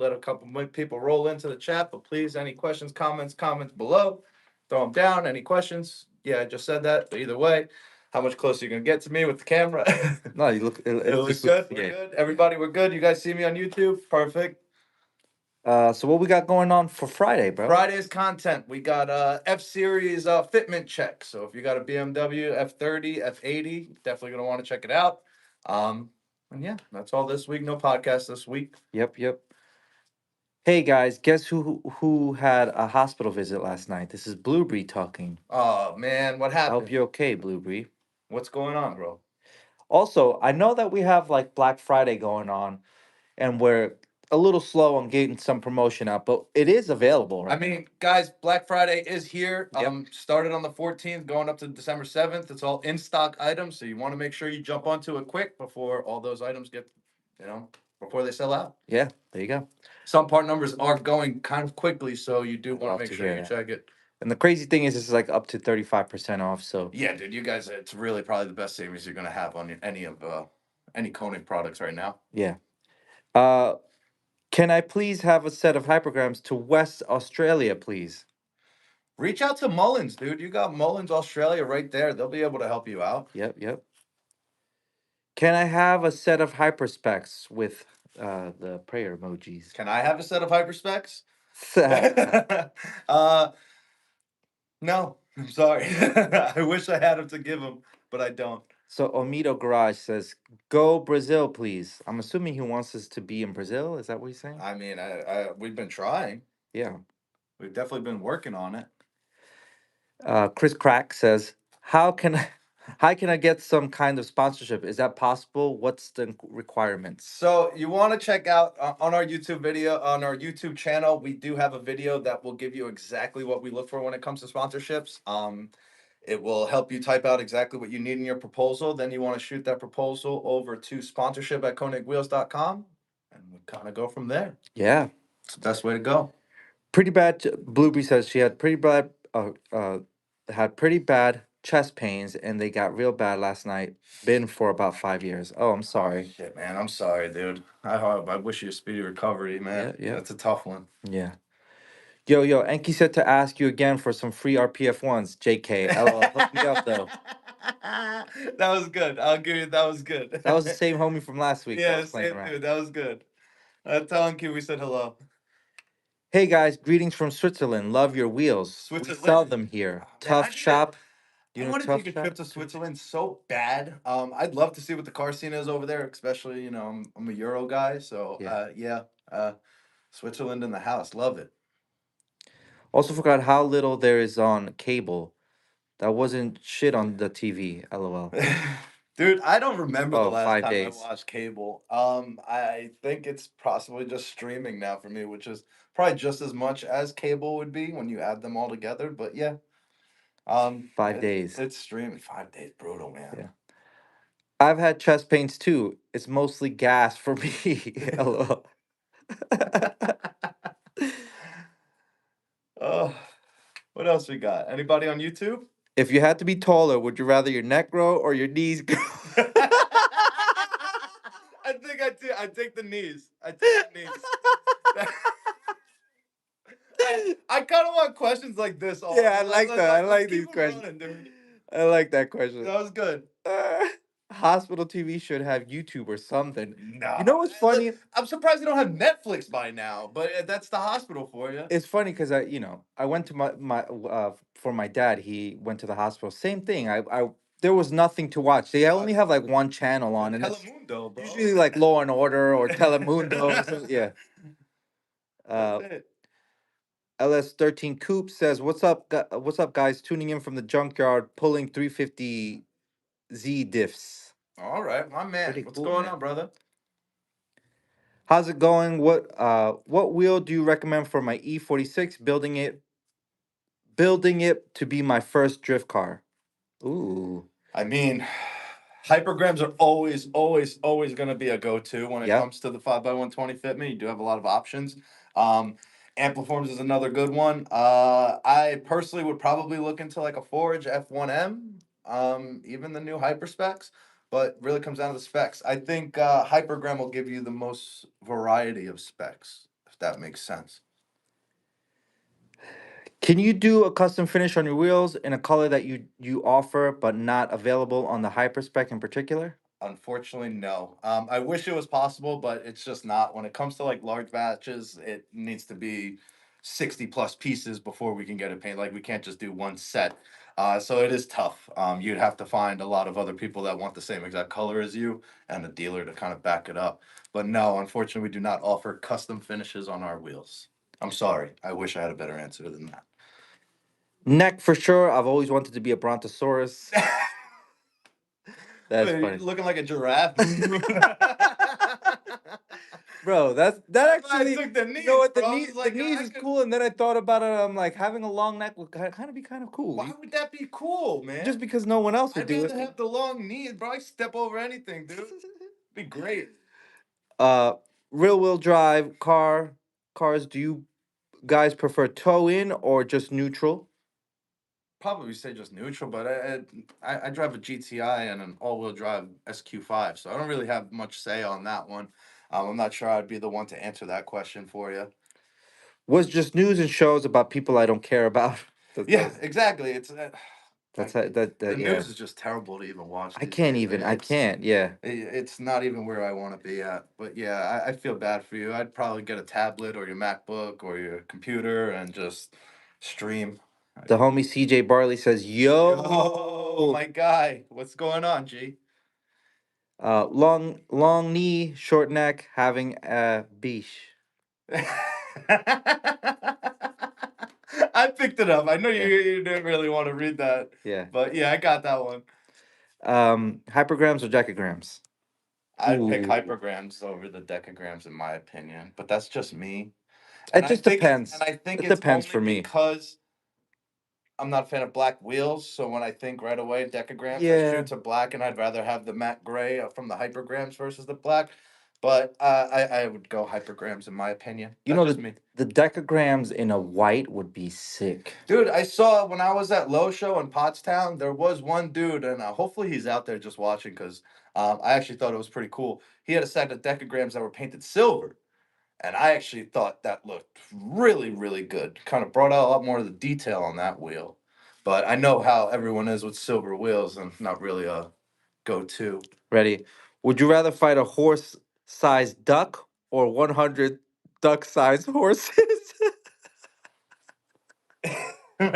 let a couple more people roll into the chat. But please, any questions, comments below. Throw them down. Any questions? Yeah, I just said that. But either way, how much closer you gonna get to me with the camera? No, you look. It looks good. We're good. Everybody, we're good. You guys see me on YouTube? Perfect. So what we got going on for Friday, bro? Friday's content. We got F Series fitment check. So if you got a BMW F30, F80, definitely gonna want to check it out. And yeah, that's all this week. No podcast this week. Yep. Hey guys, guess who had a hospital visit last night? This is Blueberry talking. Oh man, what I happened? hope you're okay, Blueberry. What's going on, bro? Also, I know that we have like Black Friday going on, and we're a little slow on getting some promotion out, but it is available, right? I mean, guys, Black Friday is here. Yep. Started on the 14th, going up to December 7th. It's all in stock items, so you want to make sure you jump onto it quick before all those items get, before they sell out. Yeah, there you go. Some part numbers are going kind of quickly, so you do want Love to make to sure hear you that. check it. And the crazy thing is, it's like up to 35% off. So Yeah, dude, you guys, it's really probably the best savings you're gonna have on any of any Koenig products right now. yeah. Uh, can I please have a set of hypergrams to West Australia, please? Reach out to Mullins, dude. You got Mullins Australia right there. They'll be able to help you out. Yep. Can I have a set of hyperspecs with the prayer emojis? Can I have a set of hyperspecs? No, I'm sorry. I wish I had them to give them, but I don't. So Omido Garage says, "Go Brazil, please." I'm assuming he wants us to be in Brazil. Is that what he's saying? I mean, we've been trying. Yeah. We've definitely been working on it. Chris Crack says, how can I get some kind of sponsorship? Is that possible? What's the requirements?" So you want to check out on our YouTube video, on our YouTube channel, we do have a video that will give you exactly what we look for when it comes to sponsorships. It will help you type out exactly what you need in your proposal. Then you want to shoot that proposal over to sponsorship@konigwheels.com, and we kind of go from there. Yeah. It's the best way to go. Pretty bad. Blueberry says she had pretty bad chest pains, and they got real bad last night. Been for about 5 years. Oh, I'm sorry. Shit, man. I'm sorry, dude. I wish you a speedy recovery, man. Yeah. That's a tough one. Yeah. Yo, Enki said to ask you again for some free RPF ones. JK. LOL. Hook me up though. That was good. I'll give you that was good. That was the same homie from last week. Yeah, That was playing same around. dude. That was good. Tell Enki we said hello. Hey guys, greetings from Switzerland. Love your wheels. Switzerland? We sell them here. Man, Tough shop. I want to take a trip to Switzerland so bad. I'd love to see what the car scene is over there, especially, I'm a Euro guy, so Yeah. Switzerland in the house. Love it. Also forgot how little there is on cable. That wasn't shit on the TV. LOL. Dude, I don't remember the Oh, last 5 days. time I watched cable. I think it's possibly just streaming now for me, which is probably just as much as cable would be when you add them all together. But yeah, 5 days. It's streaming. 5 days, brutal, man. Yeah. I've had chest pains too. It's mostly gas for me. LOL. Oh, what else we got? Anybody on YouTube? If you had to be taller, would you rather your neck grow or your knees grow? I think I take the knees. I take the knees. I kind of want questions like this. Yeah, I like that. I like these keep 'em questions. running, dude. I like that question. That was good. Hospital TV should have YouTube or something. No. You know what's funny? I'm surprised they don't have Netflix by now, but that's the hospital for you. It's funny because I went to my for my dad. He went to the hospital. Same thing. I there was nothing to watch. They only have like one channel on, and it's Telemundo, bro. usually like Law and Order or Telemundo. Or something. Yeah. That's it. LS13 Coop says, What's up, guys? Tuning in from the junkyard, pulling 350Z diffs. All right, my man. Pretty What's cool, going man. on, brother? How's it going? What wheel do you recommend for my E46? Building it to be my first drift car. Ooh. I mean, hypergrams are always going to be a go-to when it Yeah. comes to the 5x120 fitment. You do have a lot of options. Ampliforms is another good one. I personally would probably look into like a Forge F1M, even the new Hyperspecs, but really comes down to the specs. I think Hypergram will give you the most variety of specs that makes sense. Can you do a custom finish on your wheels in a color that you offer but not available on the Hyperspec in particular? Unfortunately, no. I wish it was possible, but it's just not. When it comes to like large batches, it needs to be 60 plus pieces before we can get it painted. Like we can't just do one set. So it is tough. You'd have to find a lot of other people that want the same exact color as you and a dealer to kind of back it up. But no, unfortunately, we do not offer custom finishes on our wheels. I'm sorry. I wish I had a better answer than that. Neck for sure. I've always wanted to be a Brontosaurus. That's Wait, funny. you're looking like a giraffe. Bro, that That's why I actually, took the you know knees, what, bro. I was the like, knees I is could. cool, and then I thought about it. I'm like, having a long neck would kind of be kind of cool, Why would that be cool, man? just because no one else would I'd do rather it. have the long knees, bro. I step over anything, dude. Be great. uh, Rear wheel drive cars. Do you guys prefer tow in or just neutral? Probably say just neutral, but I drive a GTI and an all-wheel drive SQ5, so I don't really have much say on that one. I'm not sure I'd be the one to answer that question for you. Was just news and shows about people I don't care about. Yeah, exactly. It's That the yeah. news is just terrible to even watch I these can't days. even. I can't. Yeah. It's not even where I want to be at. But yeah, I feel bad for you. I'd probably get a tablet or your MacBook or your computer and just stream. The homie CJ Barley says, Yo, "Yo, my guy, what's going on, G? long knee, short neck, having a beach." I picked it up. I know Yeah. you didn't really want to read that, Yeah. but yeah, I got that one. Hypergrams or decagrams? I'd pick Ooh. hypergrams over the decagrams in my opinion, but that's just me. It just And depends. I think It it's depends only for me. because I'm not a fan of black wheels, so when I think right away decagrams, I Yeah. shoot to black, and I'd rather have the matte gray from the hypergrams versus the black. But I would go hypergrams in my opinion. You That's know just me. the decagrams in a white would be sick. Dude, I saw when I was at Low Show in Pottstown, there was one dude, and hopefully he's out there just watching because I actually thought it was pretty cool. He had a set of decagrams that were painted silver, and I actually thought that looked really, really good. Kind of brought out a lot more of the detail on that wheel. But I know how everyone is with silver wheels, and not really a go-to. Ready? Would you rather fight a horse-sized duck or 100 duck-sized horses? Wait,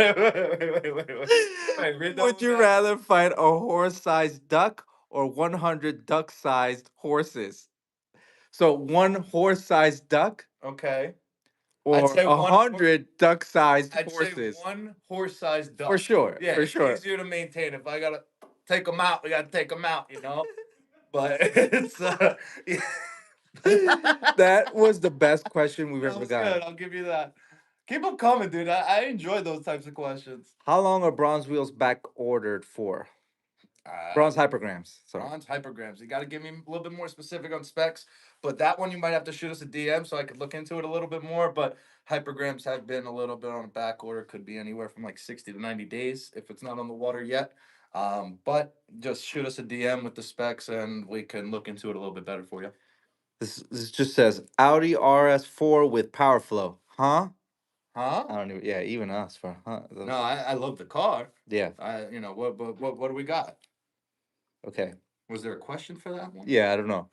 read that Would one you back. rather fight a horse-sized duck or 100 duck-sized horses? So one horse-sized duck Okay. I'd or say a one. hundred duck-sized I'd say horses? one horse-sized For duck. sure, Yeah, for it's sure. easier to maintain. If I gotta take them out, we gotta take them out, you know. But it's yeah. That was the best question we've That ever was gotten. good. I'll give you that. Keep them coming, dude. I enjoy those types of questions. How long are bronze wheels back ordered for? Bronze Uh, hypergrams. Sorry. Bronze hypergrams. You got to give me a little bit more specific on specs, but that one you might have to shoot us a DM so I could look into it a little bit more. But hypergrams have been a little bit on a back order. Could be anywhere from like 60 to 90 days if it's not on the water yet. But just shoot us a DM with the specs and we can look into it a little bit better for you. This just says Audi RS4 with power flow. Huh? Huh? I don't even. Yeah, even us for huh. No, I love the car. Yeah. What do we got? Okay. Was there a question for that one? Yeah, I don't know.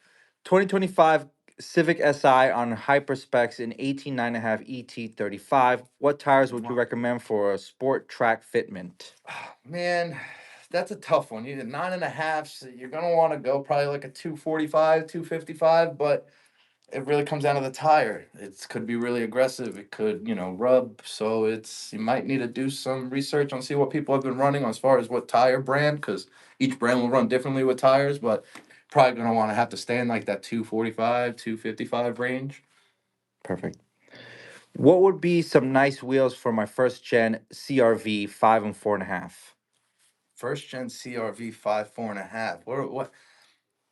2025 Civic Si on hyperspecs in 18.5 ET35. What tires would you recommend for a sport track fitment? Man, that's a tough one. You did 9.5, so you're gonna want to go probably like a 245, 255, but it really comes down to the tire. It could be really aggressive. It could, rub. So you might need to do some research on see what people have been running as far as what tire brand, because each brand will run differently with tires, but probably gonna want to have to stay in like that 245, 255 range. Perfect. What would be some nice wheels for my first gen CRV 5 and 4.5? First gen CRV 5, 4.5.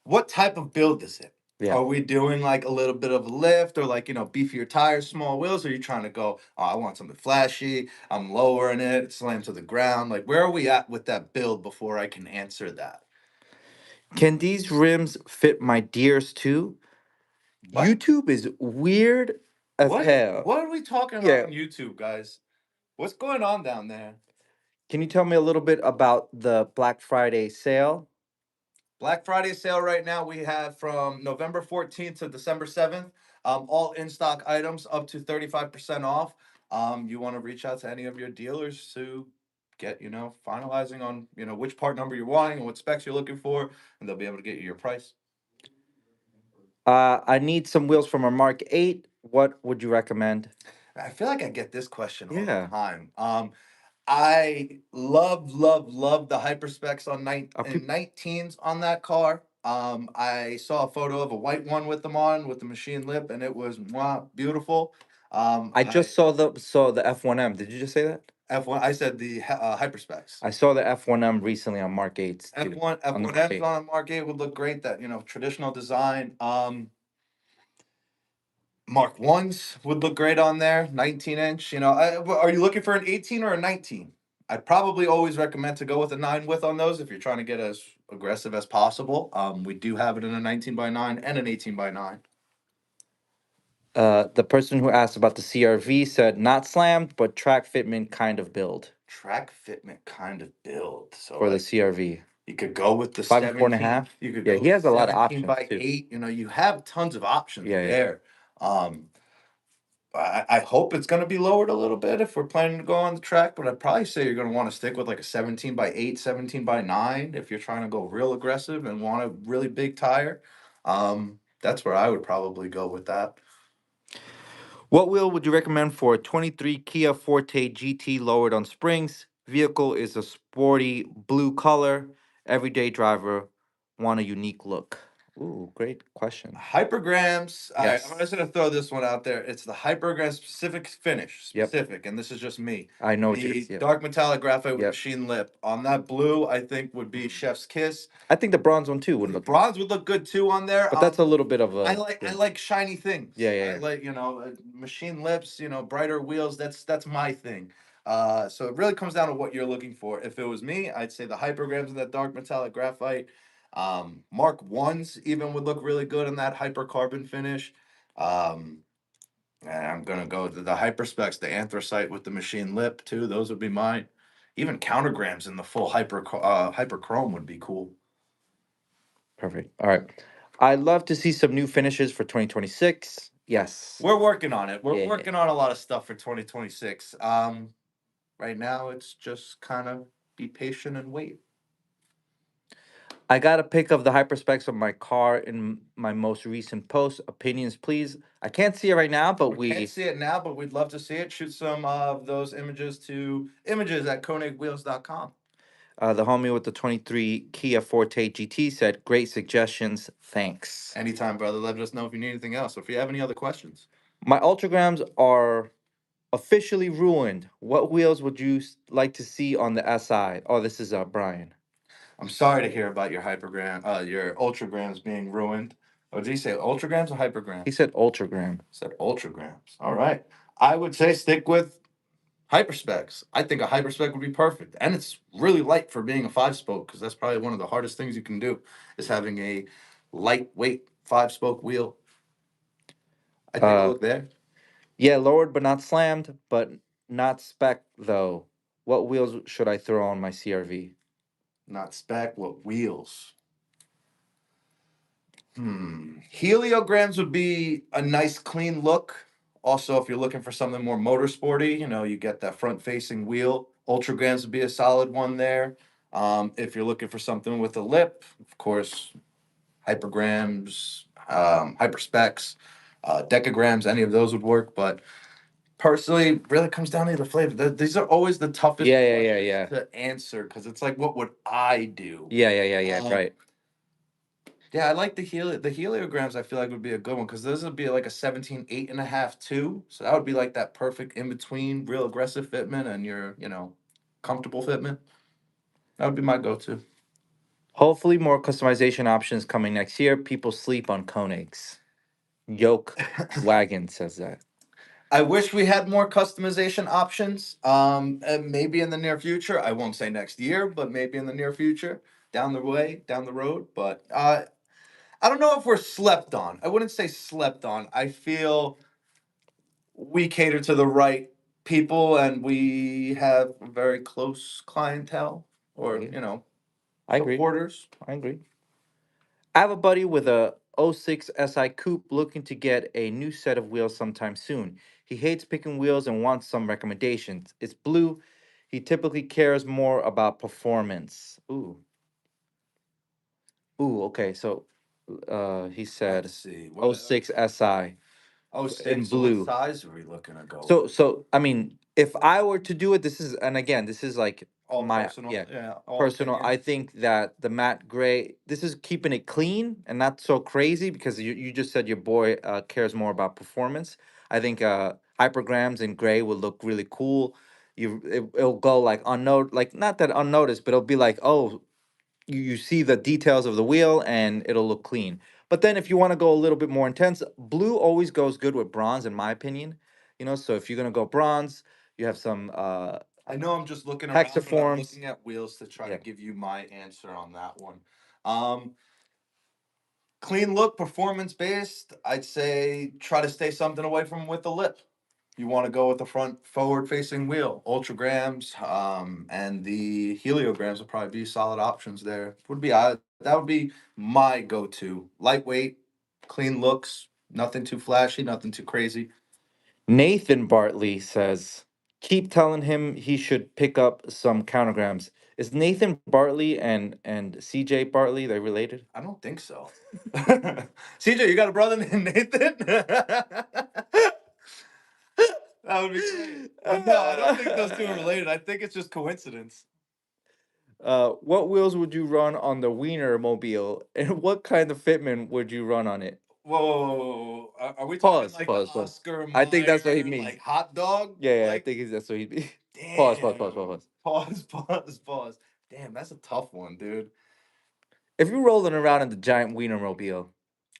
What type of build is it? Yeah. Are we doing like a little bit of a lift or like, beefier tires, small wheels? Or are you trying to go, oh, I want something flashy. I'm lowering it, slam to the ground. Like, where are we at with that build before I can answer that? Can these rims fit my deers too? What? YouTube is weird. as What hell. what are we talking about Yeah. on YouTube, guys? What's going on down there? Can you tell me a little bit about the Black Friday sale? Black Friday sale right now we have from November 14th to December 7th. All in stock items up to 35% off. You want to reach out to any of your dealers to get, finalizing on, which part number you're wanting and what specs you're looking for, and they'll be able to get you your price. I need some wheels from a Mark 8. What would you recommend? I feel like I get this question all the Yeah. time. I love the hyper specs on Are in peop 19s on that car. I saw a photo of a white one with them on with the machine lip, and it was beautiful. I I just saw the F1M. Did you just say that? F1. I said the hyper specs. I saw the F1M recently on Mark 8s too. F1 On the Mark F1M's 8. on a Mark 8 would look great. That traditional design. Mark ones would look great on there. 19-inch. Are you looking for an 18 or a 19? I'd probably always recommend to go with a 9 width on those if you're trying to get as aggressive as possible. We do have it in a 19 by 9 and an 18 by 9. The person who asked about the CRV said not slammed, but track fitment kind of build Track fitment kind of build. So for the like CRV. you could go with the 5 and 4.5. 17. You could Yeah, go he with the has a lot of 17 options by too. 8. You have tons of options Yeah, yeah. there. Um, I hope it's going to be lowered a little bit if we're planning to go on the track, but I'd probably say you're going to want to stick with like a 17 by 8, 17 by 9 if you're trying to go real aggressive and want a really big tire. That's where I would probably go with that. What wheel would you recommend for a 23 Kia Forte GT lowered on springs? Vehicle is a sporty blue color. Everyday driver want a unique look. Ooh, great question. Hypergrams. All right, I'm just Yes. gonna throw this one out there. It's the hypergram specific finish, Yep. specific, and this is just me. I know what The yours. Yep. dark metallic graphite with Yep. machine lip on that blue, I think would be Chef's Kiss. I think the bronze one too would The look nice. bronze would look good too on there. But that's a little bit of I a like I yeah. like shiny Yeah, things. yeah, I yeah. like machine lips. Brighter wheels. That's my thing. So it really comes down to what you're looking for. If it was me, I'd say the hypergrams in that dark metallic graphite. Mark ones even would look really good in that hypercarbon finish. And I'm gonna go to the hyper specs, the anthracite with the machine lip too. Those would be mine. Even countergrams in the full hyperchrome would be cool. Perfect. All right. I'd love to see some new finishes for 2026. Yes. We're working on it. We're Yeah. working on a lot of stuff for 2026. Right now it's just kind of be patient and wait. I got a pic of the hyperspecs of my car in my most recent post. Opinions, please. I can't see it right now, but We can't see it now, but we'd love to see it. Shoot some of those images to images at konigwheels.com. The homie with the 23 Kia Forte GT said, "Great suggestions. Thanks." Anytime, brother. Let us know if you need anything else. If you have any other questions. My ultragrams are officially ruined. What wheels would you like to see on the SI? Oh, this is Brian. I'm sorry to hear about your ultragrams being ruined. Or did he say ultragrams or He hypergrams? said ultragram. Said ultragrams. All right. I would say stick with hyperspecs. I think a hyperspec would be perfect. And it's really light for being a 5-spoke because that's probably one of the hardest things you can do is having a lightweight 5-spoke wheel. I take a Uh, look there. yeah, lowered but not slammed, but not spec though. What wheels should I throw on my CRV? Not spec, what wheels? Heliograms would be a nice clean look. Also, if you're looking for something more motorsporty, you get that front facing wheel. Ultragrams would be a solid one there. If you're looking for something with a lip, of course, hypergrams, hyperspecs, decograms, any of those would work. But personally, really comes down to the flavor. These are always the toughest Yeah, yeah, yeah, questions yeah. to answer because it's like, what would I do? Yeah, yeah, yeah, yeah. Um, Right. yeah, I like the heliograms. I feel like would be a good one because those would be like a 17 8.5 too. So that would be like that perfect in between, real aggressive fitment and your comfortable fitment. That would be my go-to. Hopefully, more customization options coming next year. People sleep on Konigs. Yoke Wagon says that. I wish we had more customization options. And maybe in the near future. I won't say next year, but maybe in the near future, down the road. But I don't know if we're slept on. I wouldn't say slept on. I feel we cater to the right people and we have a very close clientele or, Yeah, you know, I agree. supporters. I agree. I have a buddy with a '06 SI Coupe looking to get a new set of wheels sometime soon. He hates picking wheels and wants some recommendations. It's blue. He typically cares more about performance. Ooh, okay. So he Let's said see. '06 SI Oh in six. So what blue. size are we looking to go So with? so I mean, if I were to do it, this is, and again, this is like All my, personal. yeah, Yeah, all personal. opinion. I think that the matte gray, this is keeping it clean and not so crazy because you just said your boy cares more about performance. I think hypergrams in gray would look really cool. It'll go like unnoticed, like not that unnoticed, but it'll be like, oh, you see the details of the wheel and it'll look clean. But then if you want to go a little bit more intense, blue always goes good with bronze, in my opinion. So if you're gonna go bronze, you have some I know I'm just looking around, but I'm hexaforms. looking at wheels to try to Yeah. give you my answer on that one. Um, Clean look, performance based. I'd say try to stay something away from with the lip. You want to go with the front forward facing wheel. Ultragrams and the heliograms would probably be solid options there. Would be that would be my go to. Lightweight, clean looks, nothing too flashy, nothing too crazy. Nathan Bartley says, keep telling him he should pick up some countergrams. Is Nathan Bartley and CJ Bartley, they related? I don't think so. CJ, you got a brother named Nathan? That would be great. But no, I don't think those two are related. I think it's just coincidence. What wheels would you run on the Wiener Mobile, and what kind of fitment would you run on it? Whoa, are we talking Pause, like the pause, pause. Oscar I think that's what he Mayer, means. like hot dog? Yeah, I Like, think that's what he means. Pause, pause, pause, pause, damn. pause. Pause. Damn, that's a tough one, dude. If you're rolling around in the giant Wiener Mobile,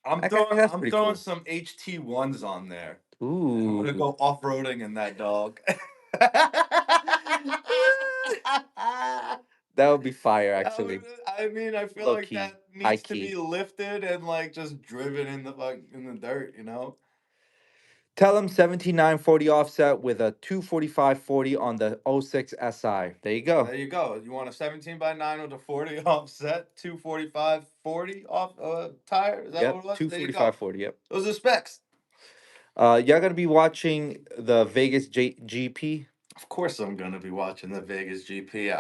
that's I'm pretty throwing cool. some HT1s on there. And I'm gonna Ooh. go off-roading in that dog. That would be fire, That would, actually. I mean, I feel Low like key, that high needs to be key. lifted and like just driven in the in the dirt, you know? Tell him 17,940 offset with a 245/40 on the '06 SI. There you go. There you go. You want a 17 by 9 with a 40 offset, 245 40 off tire? Is that what Yep, it was? two There you forty go. five forty. Yep. Those are specs. Y'all gonna be watching the Vegas GP? Of course, I'm gonna be watching the Vegas GP.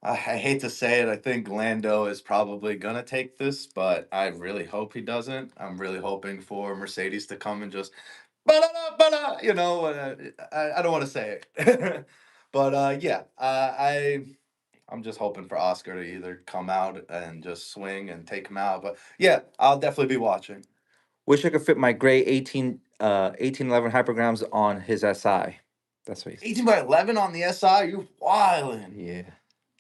I hate to say it. I think Lando is probably gonna take this, but I really hope he doesn't. I'm really hoping for Mercedes to come and just, ba-da-da, ba-da, I don't want to say it, but yeah, I'm just hoping for Oscar to either come out and just swing and take him out. But yeah, I'll definitely be watching. Wish I could fit my gray 1811 hypergrams on his SI. That's what he said. 18 by 11 on the SI, you wildin'. Yeah.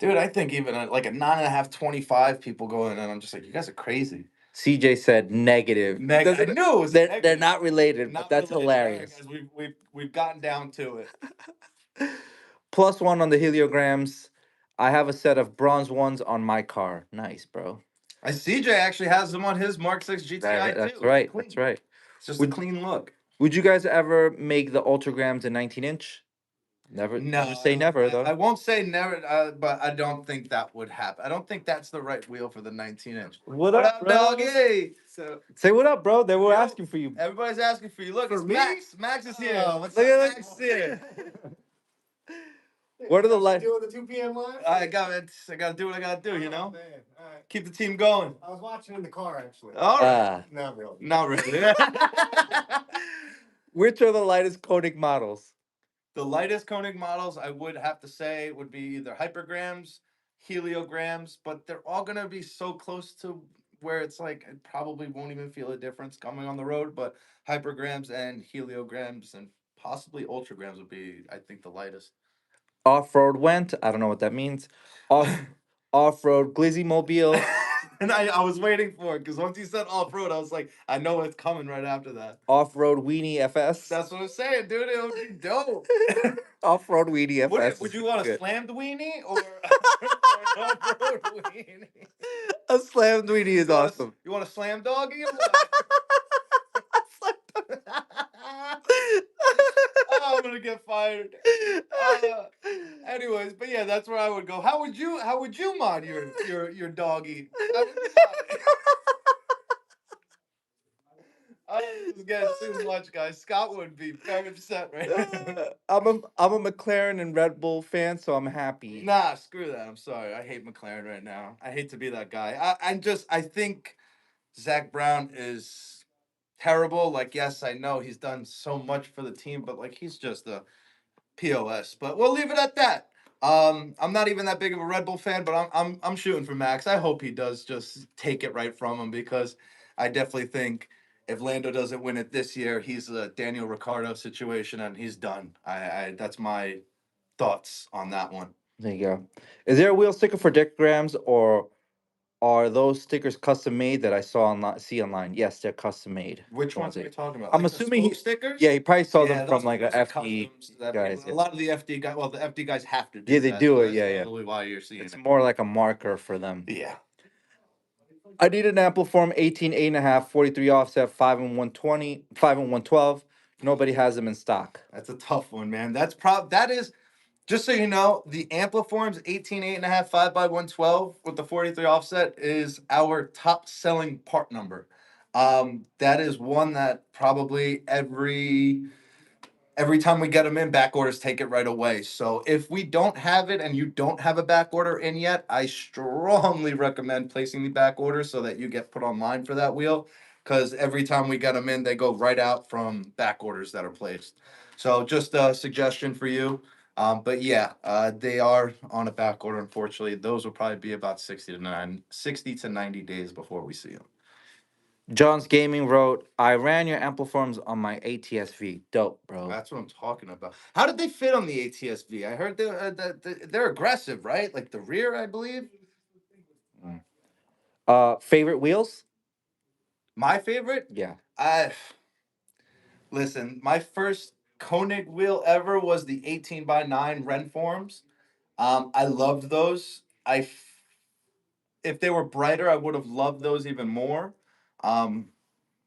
Dude, I think even like a 9.5 25 people going, and I'm just like, you guys are crazy. CJ said negative. I knew it was a They're negative. not related, but Not that's related. All right, hilarious. guys, we've gotten down to it. +1 on the heliograms. I have a set of bronze ones on my car. Nice, bro. I CJ actually has them on his Mark 6 GTI That's too. It's right. That's clean. right. It's just a Would clean look. Would you guys ever make the ultragrams in 19-inch? Never. No, Never say never, I though. won't say never, but I don't think that would happen. I don't think that's the right wheel for the 19-inch. What What up, up, bro? doggy? So, Say what up, bro. They were yo, asking for you. everybody's asking for you. Look, For it's me? Max. Max is here. Oh, what's Look up, at Max is Max? here. What are the Actually lights? doing the 2 p.m. live? I got it. I got to do what I got to do, you Oh, know? man. All right. Keep the team going. I was watching in the car, actually. All right. Ah. Not really. Not really. Which are the lightest Koenig models? The lightest Koenig models, I would have to say, would be either hypergrams, heliograms, but they're all going to be so close to where it's like I probably won't even feel a difference coming on the road. But hypergrams and heliograms and possibly ultragrams would be, I think, the lightest. Off-road went. I don't know what that means. Off-road Glizzy Mobile. And I was waiting for it because once you said off road, I was like, I know it's coming right after that. Off-road Weenie FS. That's what I'm saying, dude. It would be dope. Off-road Weenie FS Would is you want a good. slammed weenie or an off-road weenie? A slammed Weenie is awesome. You want a slam doggy or what? gonna get fired. Anyways, but yeah, that's where I would go. How would you mod your doggy? How would you mod it? This is getting too much, guys. Scott would be very upset right now. I'm a McLaren and Red Bull fan, so I'm happy. Nah, screw that. I'm sorry. I hate McLaren right now. I hate to be that guy. I think Zach Brown is terrible. Like, yes, I know he's done so much for the team, but like he's just a POS. But we'll leave it at that. I'm not even that big of a Red Bull fan, but I'm shooting for Max. I hope he does just take it right from him because I definitely think if Lando doesn't win it this year, he's a Daniel Ricciardo situation and he's done. I that's my thoughts on that one. There you go. Is there a wheel sticker for decograms, or are those stickers custom made that I saw online? See online? Yes, they're custom made. Which ones are we talking about? I'm Like the assuming he. spoke stickers? Yeah, he probably saw Yeah, them from those like a those are FD customs that guys. people, a lot of the FD guys. Well, the FD guys have to do Yeah, they that. do So it. that's Yeah, yeah. probably why you're seeing It's it. more like a marker for them. Yeah. I need an Ampliform 18, 8.5, 43 offset, 5 and 120, 5 and 112. Nobody has them in stock. That's a tough one, man. That is just so you know, the Ampliforms 18 8.5 5 by 112 with the 43 offset is our top selling part number. That is one that probably every time we get them in, back orders take it right away. So if we don't have it and you don't have a back order in yet, I strongly recommend placing the back order so that you get put online for that wheel. Because every time we get them in, they go right out from back orders that are placed. So just a suggestion for you. But yeah, they are on a back order. Unfortunately, those will probably be about 60 to 90 days before we see them. John's Gaming wrote, I ran your Ampliforms on my ATSV. Dope, bro. That's what I'm talking about. How did they fit on the ATSV? I heard they're aggressive, right? Like the rear, I believe. Favorite wheels? My favorite? Yeah. I listen. My first Konig wheel ever was the 18 by 9 Renforms. I loved those. If they were brighter, I would have loved those even more. Um,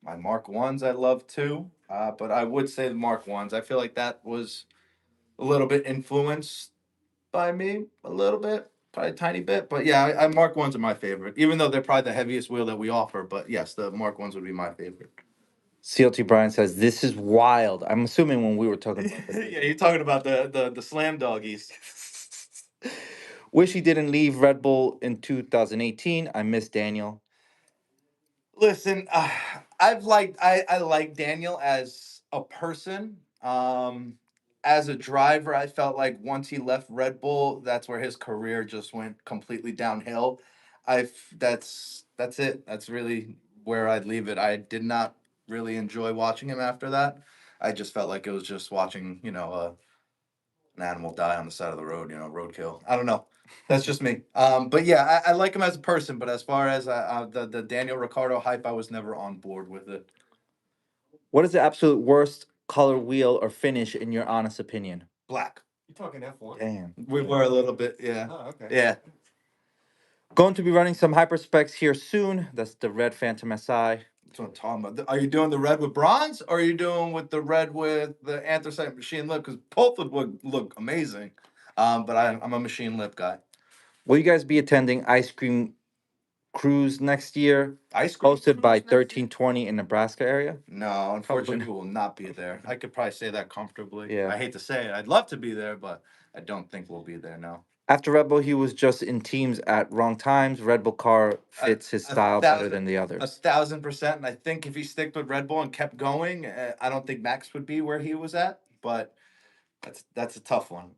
my Mark ones I love too. But I would say the Mark ones. I feel like that was a little bit influenced by me a little bit, probably a tiny bit. But yeah, I Mark ones are my favorite, even though they're probably the heaviest wheel that we offer. But yes, the Mark ones would be my favorite. CLT Brian says, this is wild. I'm assuming when we were talking about this. Yeah, you're talking about the slam doggies. Wish he didn't leave Red Bull in 2018. I miss Daniel. Listen, I like Daniel as a person. As a driver, I felt like once he left Red Bull, that's where his career just went completely downhill. That's it. That's really where I'd leave it. I did not really enjoy watching him after that. I just felt like it was just watching, an animal die on the side of the road, roadkill. I don't know. That's just me. But yeah, I like him as a person. But as far as the Daniel Ricciardo hype, I was never on board with it. What is the absolute worst color wheel or finish in your honest opinion? Black. You talking F1? Damn. We were a little bit, yeah. Oh, okay. Yeah. Going to be running some hyperspecs here soon. That's the red Phantom SI. That's what I'm talking about. Are you doing the red with bronze, or are you doing with the red with the anthracite machine lip? Because both would look amazing. But I'm a machine lip guy. Will you guys be attending Ice Cream Cruise next year? Ice cream Hosted by cruise next year? 1320 in Nebraska area? No, unfortunately, we will not be there. I could probably say that comfortably. Yeah. I hate to say it. I'd love to be there, but I don't think we'll be there now. After Red Bull, he was just in teams at wrong times. Red Bull car fits his style better than the others. 1,000%. And I think if he sticked with Red Bull and kept going, I don't think Max would be where he was at. But that's a tough one.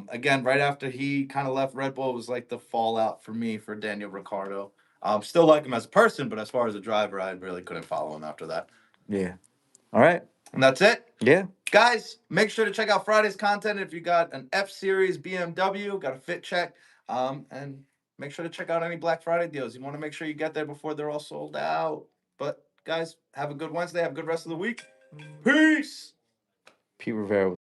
Again, right after he kind of left Red Bull, it was like the fallout for me for Daniel Ricciardo. Still like him as a person, but as far as a driver, I really couldn't follow him after that. Yeah. All right. And that's it. Yeah. Guys, make sure to check out Friday's content if you got an F Series BMW, got a fit check, and make sure to check out any Black Friday deals. You want to make sure you get there before they're all sold out. But guys, have a good Wednesday. Have a good rest of the week. Peace. Pete Rivera